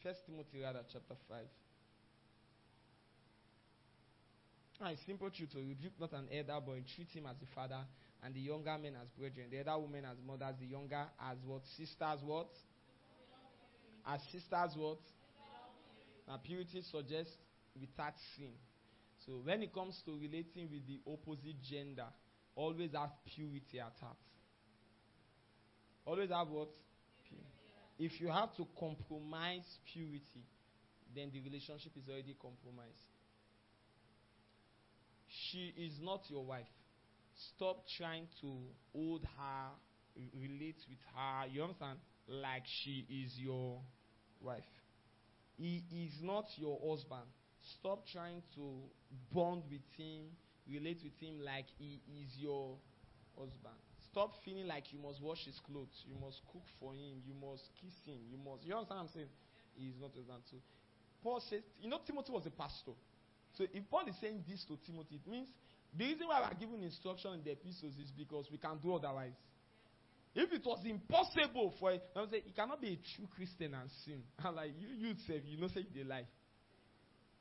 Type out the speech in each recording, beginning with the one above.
First Timothy rather, chapter 5. It's simple truth. To rebuke not an elder, but entreat him as a father, and the younger men as brethren, the elder women as mothers, the younger as what? Sisters what? As sisters what? Now purity suggests without sin. So when it comes to relating with the opposite gender, always have purity at heart. Always have what? Purity. If you have to compromise purity, then the relationship is already compromised. She is not your wife. Stop trying to hold her, relate with her, you understand? Like she is your wife. He is not your husband. Stop trying to bond with him, relate with him like he is your husband. Stop feeling like you must wash his clothes, you must cook for him, you must kiss him, you understand what I'm saying? He is not your husband too. Paul says, Timothy was a pastor. So if Paul is saying this to Timothy, it means the reason why we are given instruction in the epistles is because we can do otherwise. If it was impossible for say you cannot be a true Christian and sin. And like you say, say they lie.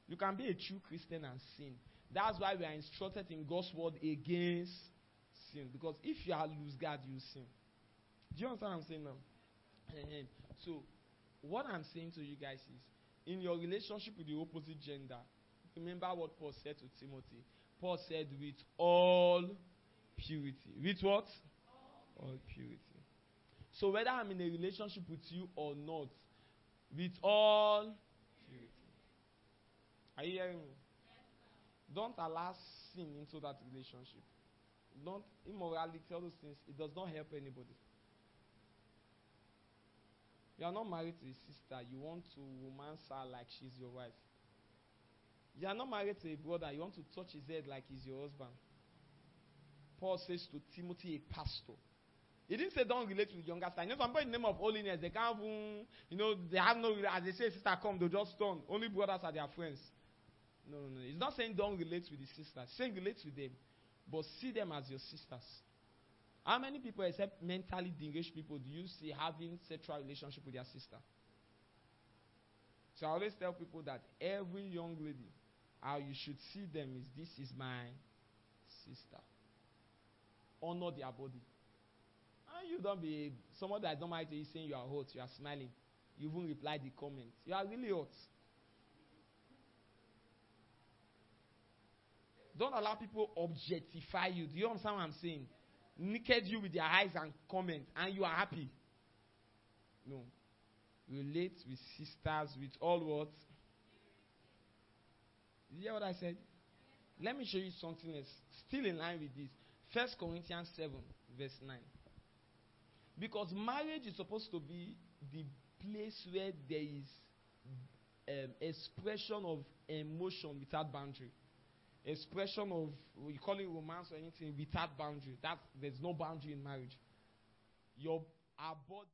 You can be a true Christian and sin. That's why we are instructed in God's word against sin. Because if you are loose guard, you sin. Do you understand what I'm saying now? So what I'm saying to you guys is, in your relationship with the opposite gender, remember what Paul said to Timothy. Paul said, with all purity. With what? All purity. So whether I'm in a relationship with you or not, with all purity. Are you hearing me? Don't allow sin into that relationship. Don't immorality, all those things. It does not help anybody. You are not married to a sister. You want to romance her like she's your wife. You are not married to a brother. You want to touch his head like he's your husband. Paul says to Timothy, a pastor. He didn't say don't relate with younger sister. Somebody in the name of holiness, they can't they have no, as they say, sister come, they'll just turn. Only brothers are their friends. No. He's not saying don't relate with the sisters. He's saying relate with them. But see them as your sisters. How many people, except mentally deranged people, do you see having sexual relationship with their sister? So I always tell people that every young lady, how you should see them is, this is my sister. Honor their body. And you don't be someone that don't mind you saying you are hot, you are smiling. You even reply the comment. You are really hot. Don't allow people objectify you. Do you understand what I'm saying? Naked you with their eyes and comment, and you are happy. No. Relate with sisters with all what? Did you hear what I said? Let me show you something else. Still in line with this. 1 Corinthians 7, verse 9. Because marriage is supposed to be the place where there is expression of emotion without boundary. Expression of, you call it romance or anything, without boundary. There's no boundary in marriage. Our body